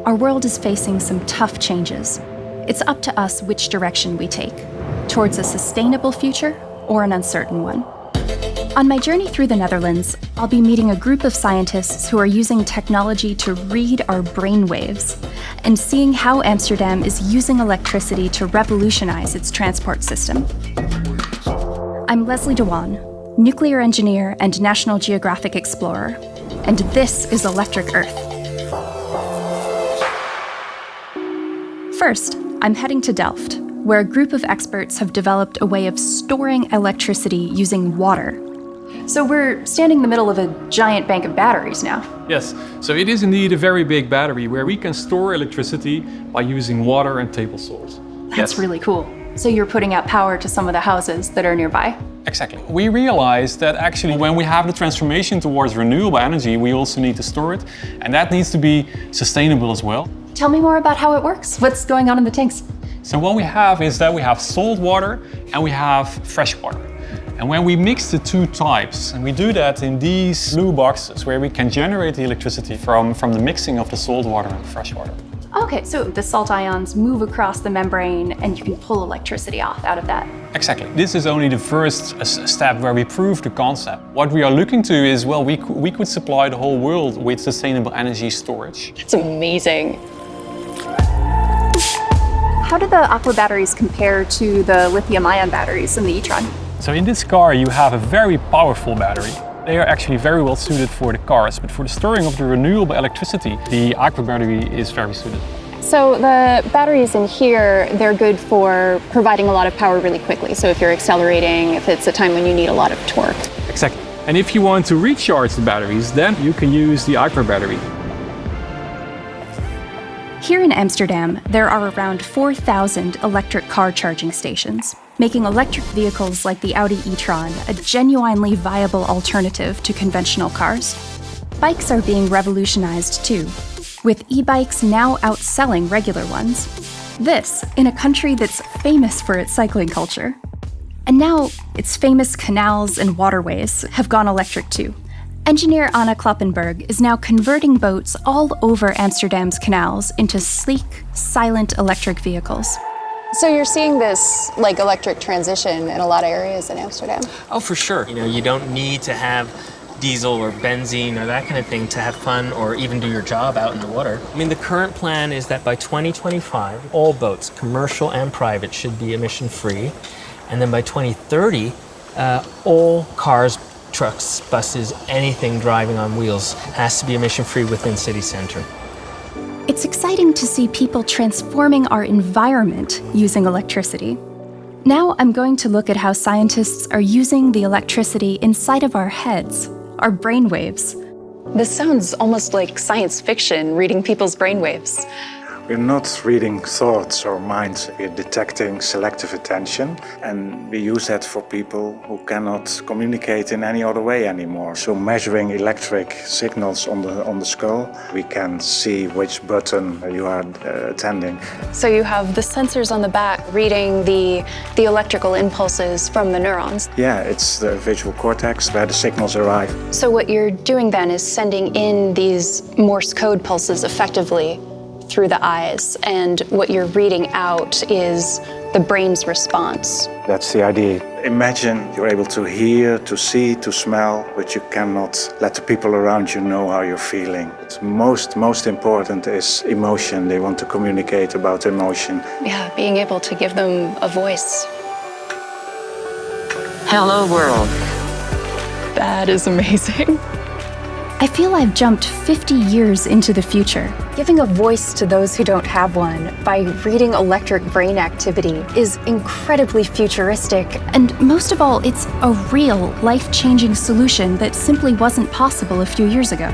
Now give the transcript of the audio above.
our world is facing some tough changes. It's up to us which direction we take, towards a sustainable future or an uncertain one. On my journey through the Netherlands, I'll be meeting a group of scientists who are using technology to read our brainwaves and seeing how Amsterdam is using electricity to revolutionize its transport system. I'm Leslie Dewan, nuclear engineer and National Geographic explorer, and this is Electric Earth. First, I'm heading to Delft, where a group of experts have developed a way of storing electricity using water. So we're standing in the middle of a giant bank of batteries now. Yes, so it is indeed a very big battery where we can store electricity by using water and table salt. That's really cool. So you're putting out power to some of the houses that are nearby? Exactly. We realized that actually when we have the transformation towards renewable energy, we also need to store it, and that needs to be sustainable as well. Tell me more about how it works. What's going on in the tanks? So what we have is that we have salt water and we have fresh water. And when we mix the two types, and we do that in these blue boxes where we can generate the electricity from the mixing of the salt water and fresh water. Okay, so the salt ions move across the membrane and you can pull electricity off out of that. Exactly. This is only the first step where we prove the concept. What we are looking to is, well, we could supply the whole world with sustainable energy storage. That's amazing. How do the Aqua batteries compare to the lithium-ion batteries in the e-tron? So in this car you have a very powerful battery. They are actually very well suited for the cars, but for the storing of the renewable electricity, the Aqua Battery is very suited. So the batteries in here, they're good for providing a lot of power really quickly. So if you're accelerating, if it's a time when you need a lot of torque. Exactly. And if you want to recharge the batteries, then you can use the Aqua Battery. Here in Amsterdam, there are around 4,000 electric car charging stations, making electric vehicles like the Audi e-tron a genuinely viable alternative to conventional cars. Bikes are being revolutionized too, with e-bikes now outselling regular ones. This in a country that's famous for its cycling culture. And now, its famous canals and waterways have gone electric too. Engineer Anna Kloppenberg is now converting boats all over Amsterdam's canals into sleek, silent electric vehicles. So you're seeing this electric transition in a lot of areas in Amsterdam? Oh, for sure. You don't need to have diesel or benzene or that kind of thing to have fun or even do your job out in the water. The current plan is that by 2025, all boats, commercial and private, should be emission-free. And then by 2030, all cars, trucks, buses, anything driving on wheels has to be emission-free within city center. It's exciting to see people transforming our environment using electricity. Now I'm going to look at how scientists are using the electricity inside of our heads, our brainwaves. This sounds almost like science fiction, reading people's brainwaves. We're not reading thoughts or minds, we're detecting selective attention, and we use that for people who cannot communicate in any other way anymore. So measuring electric signals on the skull, we can see which button you are attending. So you have the sensors on the back reading the electrical impulses from the neurons. Yeah, it's the visual cortex where the signals arrive. So what you're doing then is sending in these Morse code pulses effectively through the eyes, and what you're reading out is the brain's response. That's the idea. Imagine you're able to hear, to see, to smell, but you cannot let the people around you know how you're feeling. What's most important is emotion. They want to communicate about emotion. Yeah, being able to give them a voice. Hello, world. That is amazing. I feel I've jumped 50 years into the future. Giving a voice to those who don't have one by reading electric brain activity is incredibly futuristic, and most of all, it's a real, life-changing solution that simply wasn't possible a few years ago.